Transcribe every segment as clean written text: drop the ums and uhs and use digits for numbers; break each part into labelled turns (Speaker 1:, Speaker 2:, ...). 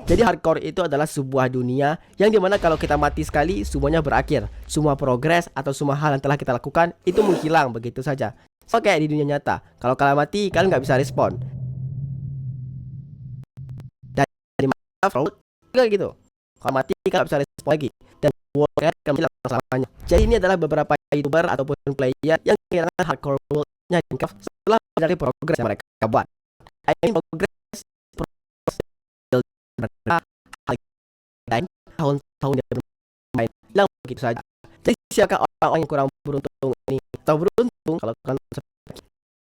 Speaker 1: Jadi hardcore itu adalah sebuah dunia yang dimana kalau kita mati sekali semuanya berakhir. Semua progres atau semua hal yang telah kita lakukan itu menghilang begitu saja. So kayak di dunia nyata, kalau kalian mati kalian nggak bisa respon. Dan di Minecraft juga gitu. Kalau mati kalian nggak bisa respon lagi. Dan world akan hilang selamanya. Jadi ini adalah beberapa youtuber ataupun player yang kehilangan hardcore world-nya di Minecraft setelah dari progres yang mereka buat. Ini progres tahun-tahun dia bermain hilang begitu saja. Jadi siapakah orang-orang yang kurang beruntung ini atau beruntung kalau kalian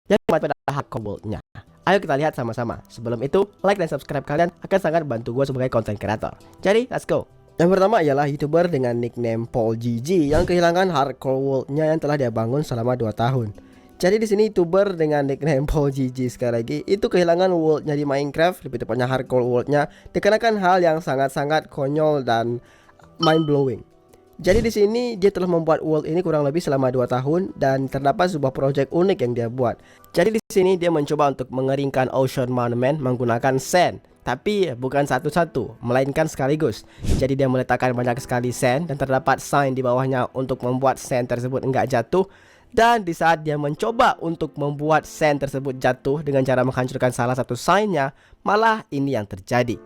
Speaker 1: yang mati pada hardcore world-nya? Ayo kita lihat sama-sama. Sebelum itu, like dan subscribe kalian akan sangat bantu gue sebagai content creator. Jadi, let's go. Yang pertama ialah YouTuber dengan nickname Paul GG yang kehilangan hardcore world-nya yang telah dia bangun selama 2 tahun. Jadi di sini YouTuber dengan nickname Paul GG sekali lagi itu kehilangan world-nya di Minecraft, lebih tepatnya hardcore world-nya, dikarenakan hal yang sangat-sangat konyol dan mind blowing. Jadi di sini dia telah membuat world ini kurang lebih selama 2 tahun dan terdapat sebuah project unik yang dia buat. Jadi di sini dia mencoba untuk mengeringkan Ocean Monument menggunakan sand, tapi bukan satu-satu, melainkan sekaligus. Jadi dia meletakkan banyak sekali sand dan terdapat sign di bawahnya untuk membuat sand tersebut enggak jatuh. Dan di saat dia mencoba untuk membuat sand tersebut jatuh dengan cara menghancurkan salah satu sign-nya, malah ini yang terjadi.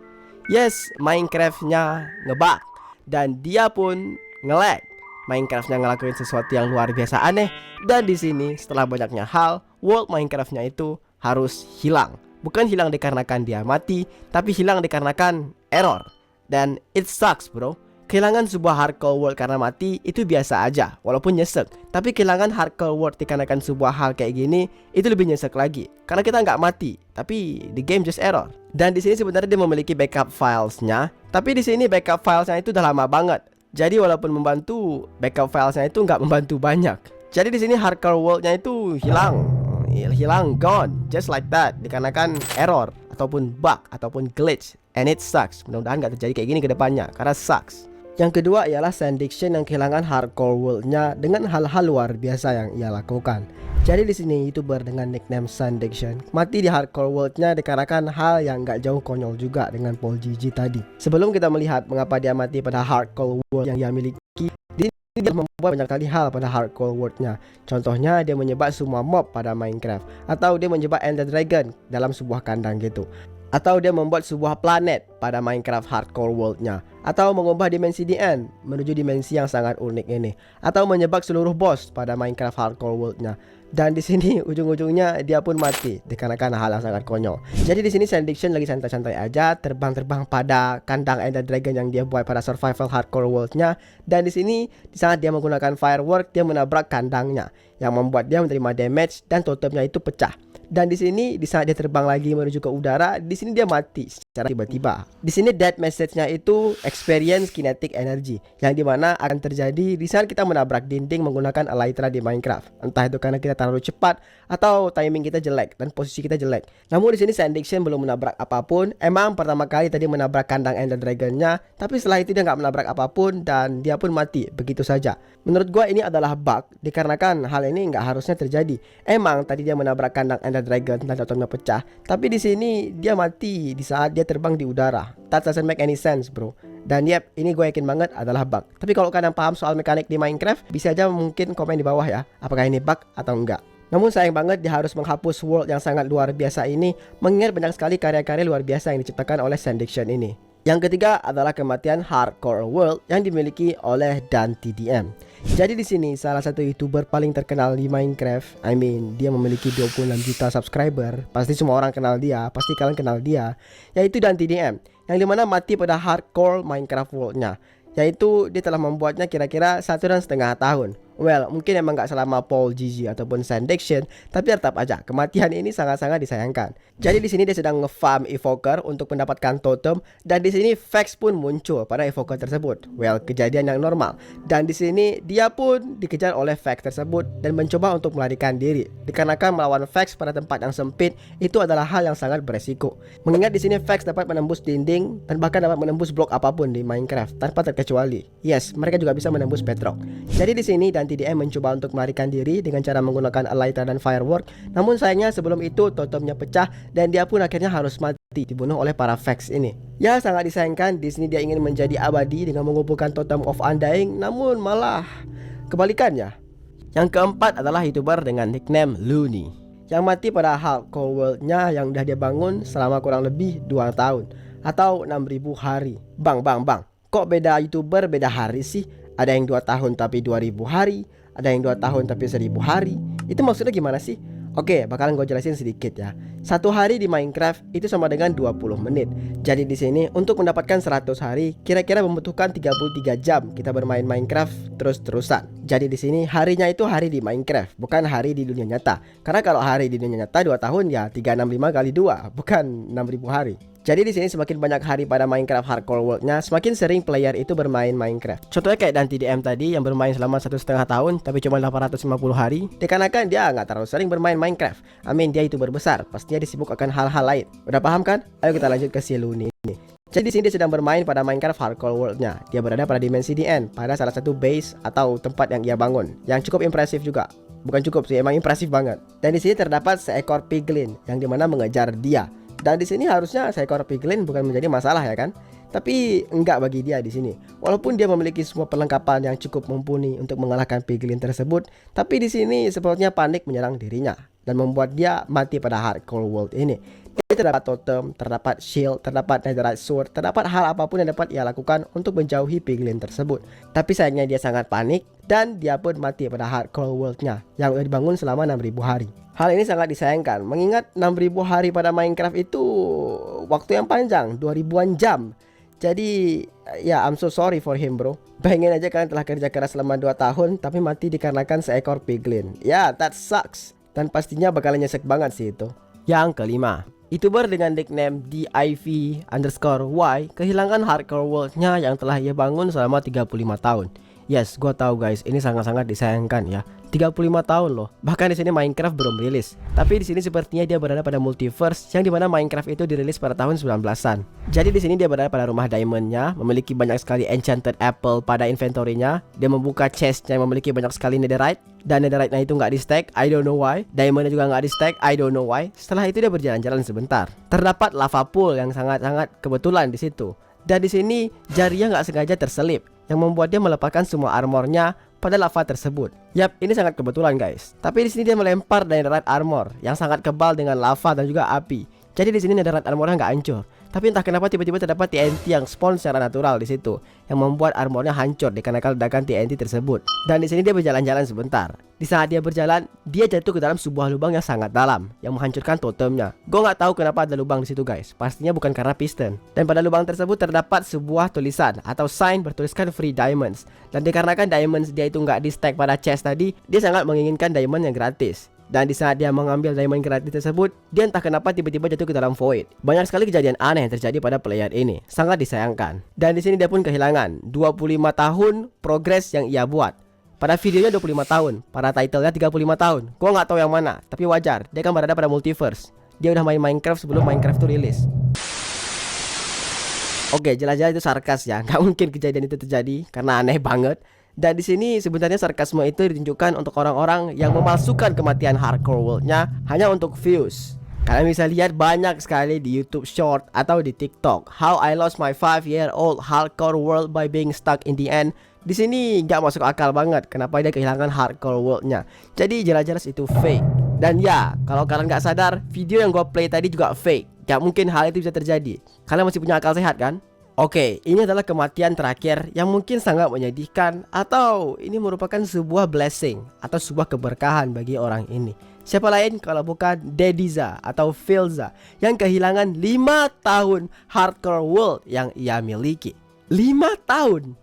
Speaker 1: Yes, Minecraft-nya ngebug dan dia pun nge-lag. Minecraft-nya ngelakuin sesuatu yang luar biasa aneh. Dan di sini setelah banyaknya hal, world Minecraft-nya itu harus hilang. Bukan hilang dikarenakan dia mati, tapi hilang dikarenakan error. Dan it sucks bro. Kehilangan sebuah hardcore world karena mati itu biasa aja, walaupun nyesek. Tapi kehilangan hardcore world dikarenakan sebuah hal kayak gini itu lebih nyesek lagi. Karena kita nggak mati, tapi the game just error. Dan di sini sebenarnya dia memiliki backup filesnya, tapi di sini backup filesnya itu udah lama banget. Jadi walaupun membantu, backup filesnya itu nggak membantu banyak. Jadi di sini hardcore worldnya itu hilang, gone, just like that, dikarenakan error ataupun bug ataupun glitch, and it sucks. Mudah-mudahan nggak terjadi kayak gini ke depannya, karena sucks. Yang kedua ialah Sandiction yang kehilangan hardcore world-nya dengan hal-hal luar biasa yang ia lakukan. Jadi di sini YouTuber dengan nickname Sandiction mati di hardcore world-nya dikarenakan hal yang gak jauh konyol juga dengan Paul GG tadi. Sebelum kita melihat mengapa dia mati pada hardcore world yang ia miliki, dia membuat banyak kali hal pada hardcore world-nya. Contohnya dia menyebab semua mob pada Minecraft, atau dia menyebab Ender Dragon dalam sebuah kandang gitu, atau dia membuat sebuah planet pada Minecraft hardcore world-nya, atau mengubah dimensi the end menuju dimensi yang sangat unik ini, atau menyebab seluruh boss pada Minecraft hardcore world-nya. Dan di sini ujung-ujungnya dia pun mati dikarenakan hal yang sangat konyol. Jadi di sini Sandiction lagi santai-santai aja, terbang-terbang pada kandang Ender Dragon yang dia buat pada survival hardcore world-nya. Dan di sini di saat dia menggunakan firework, dia menabrak kandangnya yang membuat dia menerima damage dan totemnya itu pecah. Dan di sini di saat dia terbang lagi menuju ke udara, di sini dia mati secara tiba-tiba. Di sini death message-nya itu experience kinetic energy, yang dimana akan terjadi di saat kita menabrak dinding menggunakan elytra di Minecraft. Entah itu karena kita terlalu cepat atau timing kita jelek dan posisi kita jelek. Namun di sini Sandiction belum menabrak apapun. Emang pertama kali tadi menabrak kandang Ender Dragon-nya, tapi setelah itu dia nggak menabrak apapun dan dia pun mati begitu saja. Menurut gua ini adalah bug dikarenakan hal ini nggak harusnya terjadi. Emang tadi dia menabrak kandang Ender Dragon dan totemnya pecah, tapi di sini dia mati di saat dia terbang di udara. That doesn't make any sense bro. Dan yep, ini gue yakin banget adalah bug. Tapi kalau kalian paham soal mekanik di Minecraft, bisa aja mungkin komen di bawah ya, apakah ini bug atau enggak. Namun sayang banget dia harus menghapus world yang sangat luar biasa ini, mengingat banyak sekali karya-karya luar biasa yang diciptakan oleh Sandiction ini. Yang ketiga adalah kematian hardcore world yang dimiliki oleh DanTDM. Jadi di sini salah satu YouTuber paling terkenal di Minecraft, dia memiliki 26 juta subscriber. Pasti semua orang kenal dia, pasti kalian kenal dia, yaitu DanTDM, yang dimana mati pada hardcore Minecraft world-nya. Yaitu dia telah membuatnya kira-kira 1,5 tahun. Well, mungkin emang gak selama Paul GG ataupun Sandiction, tapi tetap aja kematian ini sangat-sangat disayangkan. Jadi di sini dia sedang nge-farm evoker untuk mendapatkan totem, dan di sini Vex pun muncul pada evoker tersebut. Well, kejadian yang normal. Dan di sini dia pun dikejar oleh Vex tersebut dan mencoba untuk melarikan diri. Dikarenakan melawan Vex pada tempat yang sempit itu adalah hal yang sangat beresiko. Mengingat di sini Vex dapat menembus dinding dan bahkan dapat menembus blok apapun di Minecraft tanpa terkecuali. Yes, mereka juga bisa menembus bedrock. Jadi di sini DanTDM mencoba untuk melarikan diri dengan cara menggunakan elytra dan firework. Namun sayangnya sebelum itu totemnya pecah dan dia pun akhirnya harus mati dibunuh oleh para Vex ini. Ya, sangat disayangkan di sini dia ingin menjadi abadi dengan mengumpulkan Totem of Undying, namun malah kebalikannya. Yang keempat adalah YouTuber dengan nickname Looney, yang mati pada hardcore world-nya yang udah dia bangun selama kurang lebih 2 tahun atau 6.000 hari. Bang, kok beda YouTuber beda hari sih? Ada yang 2 tahun tapi 2.000 hari, ada yang 2 tahun tapi 1.000 hari. Itu maksudnya gimana sih? Oke, bakalan gue jelasin sedikit ya. 1 hari di Minecraft itu sama dengan 20 menit. Jadi di sini untuk mendapatkan 100 hari kira-kira membutuhkan 33 jam kita bermain Minecraft terus-terusan. Jadi di sini harinya itu hari di Minecraft, bukan hari di dunia nyata. Karena kalau hari di dunia nyata 2 tahun ya 365 kali 2, bukan 6.000 hari. Jadi di sini semakin banyak hari pada Minecraft Hardcore World-nya, semakin sering player itu bermain Minecraft. Contohnya kayak Dante DM tadi yang bermain selama 1,5 tahun tapi cuma 850 hari. Dikarenakan dia nggak terlalu sering bermain Minecraft. Dia YouTuber besar, pastinya disibuk akan hal-hal lain. Udah paham kan? Ayo kita lanjut ke si Looney ini. Jadi di sini dia sedang bermain pada Minecraft Hardcore World-nya. Dia berada pada dimensi DN, pada salah satu base atau tempat yang ia bangun, yang cukup impresif juga. Bukan cukup sih, emang impresif banget. Dan di sini terdapat seekor piglin yang dimana mengejar dia. Dan di sini harusnya seekor piglin bukan menjadi masalah ya kan? Tapi enggak bagi dia di sini. Walaupun dia memiliki semua perlengkapan yang cukup mumpuni untuk mengalahkan piglin tersebut, tapi di sini sepertinya panik menyerang dirinya dan membuat dia mati pada hardcore world ini. Dia terdapat totem, terdapat shield, terdapat netherite sword, terdapat hal apapun yang dapat ia lakukan untuk menjauhi piglin tersebut. Tapi sayangnya dia sangat panik dan dia pun mati pada hardcore world-nya yang dibangun selama 6.000 hari. Hal ini sangat disayangkan mengingat 6.000 hari pada Minecraft itu waktu yang panjang, 2000-an jam. Jadi ya I'm so sorry for him bro. Bayangin aja kalian telah kerja keras selama 2 tahun tapi mati dikarenakan seekor piglin. Ya that sucks. Dan pastinya bakalan nyesek banget sih itu. Yang kelima, YouTuber dengan nickname DIV_Y kehilangan hardcore world-nya yang telah ia bangun selama 35 tahun. Yes, gue tahu guys, ini sangat-sangat disayangkan ya. 35 tahun loh. Bahkan di sini Minecraft belum rilis. Tapi di sini sepertinya dia berada pada multiverse yang dimana Minecraft itu dirilis pada tahun 19-an. Jadi di sini dia berada pada rumah diamondnya, memiliki banyak sekali enchanted apple pada inventory-nya. Dia membuka chest yang memiliki banyak sekali netherite, dan netherite-nya itu nggak di stack, I don't know why. Diamond-nya juga nggak di stack, I don't know why. Setelah itu dia berjalan-jalan sebentar. Terdapat lava pool yang sangat-sangat kebetulan di situ. Dan di sini jarinya nggak sengaja terselip, yang membuat dia melepaskan semua armornya pada lava tersebut. Yap, ini sangat kebetulan guys. Tapi di sini dia melempar netherite armor yang sangat kebal dengan lava dan juga api. Jadi di sini netherite armornya nggak hancur. Tapi entah kenapa tiba-tiba terdapat TNT yang spawn secara natural di situ, yang membuat armornya hancur dikarenakan ledakan TNT tersebut. Dan di sini dia berjalan-jalan sebentar. Di saat dia berjalan, dia jatuh ke dalam sebuah lubang yang sangat dalam, yang menghancurkan totemnya. Gue nggak tahu kenapa ada lubang di situ guys. Pastinya bukan karena piston. Dan pada lubang tersebut terdapat sebuah tulisan atau sign bertuliskan free diamonds. Dan dikarenakan diamonds dia itu nggak di stack pada chest tadi, dia sangat menginginkan diamond yang gratis. Dan di saat dia mengambil diamond gratis tersebut, dia entah kenapa tiba-tiba jatuh ke dalam void. Banyak sekali kejadian aneh yang terjadi pada player ini, sangat disayangkan. Dan di sini dia pun kehilangan 25 tahun progres yang ia buat. Pada videonya 25 tahun, pada titlenya 35 tahun. Gua nggak tahu yang mana, tapi wajar, dia kan berada pada multiverse. Dia udah main Minecraft sebelum Minecraft itu rilis. Oke, jelas-jelas itu sarkas ya. Nggak mungkin kejadian itu terjadi karena aneh banget. Dan di sini sebenarnya sarkasme itu ditunjukkan untuk orang-orang yang memalsukan kematian hardcore world-nya hanya untuk views. Kalian bisa lihat banyak sekali di YouTube Short atau di TikTok, how I lost my 5-year-old hardcore world by being stuck in the end. Di sini nggak masuk akal banget kenapa dia kehilangan hardcore world-nya. Jadi jelas-jelas itu fake. Dan ya, kalau kalian nggak sadar, video yang gue play tadi juga fake. Gak mungkin hal itu bisa terjadi. Kalian masih punya akal sehat kan? Oke, ini adalah kematian terakhir yang mungkin sangat menyedihkan, atau ini merupakan sebuah blessing atau sebuah keberkahan bagi orang ini. Siapa lain kalau bukan Dediza atau Filza yang kehilangan 5 tahun hardcore world yang ia miliki. 5 tahun.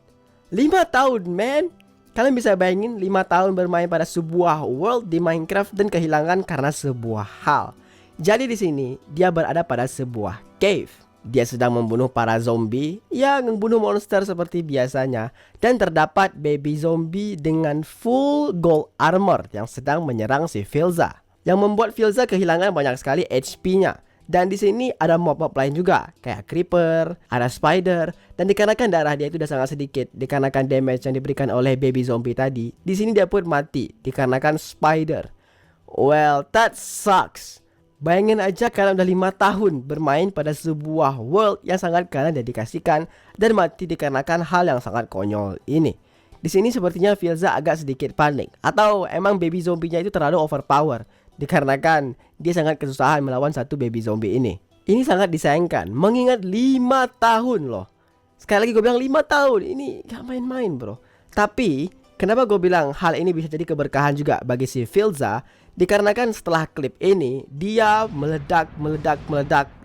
Speaker 1: 5 tahun, man. Kalian bisa bayangin 5 tahun bermain pada sebuah world di Minecraft dan kehilangan karena sebuah hal. Jadi di sini dia berada pada sebuah cave. Dia sedang membunuh para zombie yang membunuh monster seperti biasanya. Dan terdapat baby zombie dengan full gold armor yang sedang menyerang si Filza, yang membuat Filza kehilangan banyak sekali HP-nya. Dan di sini ada mob-mob lain juga, kayak creeper, ada spider. Dan dikarenakan darah dia itu udah sangat sedikit, dikarenakan damage yang diberikan oleh baby zombie tadi, di sini dia pun mati dikarenakan spider. Well, that sucks. Bayangin aja kalian udah 5 tahun bermain pada sebuah world yang sangat kalian dedikasikan dan mati dikarenakan hal yang sangat konyol ini. Di sini sepertinya Filza agak sedikit panik, atau emang baby zombinya itu terlalu overpower dikarenakan dia sangat kesusahan melawan satu baby zombie ini. Ini sangat disayangkan mengingat 5 tahun loh. Sekali lagi gue bilang 5 tahun, ini gak main-main bro. Tapi kenapa gue bilang hal ini bisa jadi keberkahan juga bagi si Filza? Dikarenakan setelah klip ini dia meledak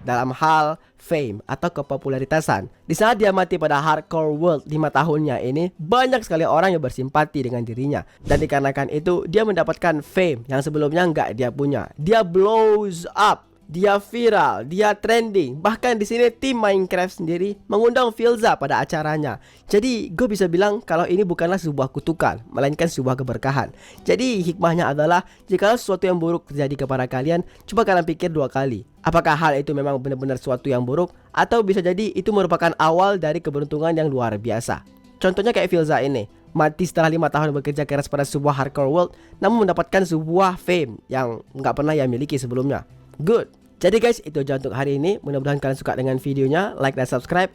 Speaker 1: dalam hal fame atau kepopularitasan. Di saat dia mati pada hardcore world 5 tahunnya ini, banyak sekali orang yang bersimpati dengan dirinya. Dan dikarenakan itu dia mendapatkan fame yang sebelumnya nggak dia punya. Dia blows up, dia viral, dia trending. Bahkan di sini tim Minecraft sendiri mengundang Filza pada acaranya. Jadi gue bisa bilang kalau ini bukanlah sebuah kutukan, melainkan sebuah keberkahan. Jadi hikmahnya adalah jika sesuatu yang buruk terjadi kepada kalian, coba kalian pikir 2 kali. Apakah hal itu memang benar-benar sesuatu yang buruk, atau bisa jadi itu merupakan awal dari keberuntungan yang luar biasa. Contohnya kayak Filza ini, mati setelah 5 tahun bekerja keras pada sebuah hardcore world, namun mendapatkan sebuah fame yang nggak pernah ia miliki sebelumnya. Good. Jadi guys, itu aja untuk hari ini. Mudah-mudahan kalian suka dengan videonya. Like dan subscribe.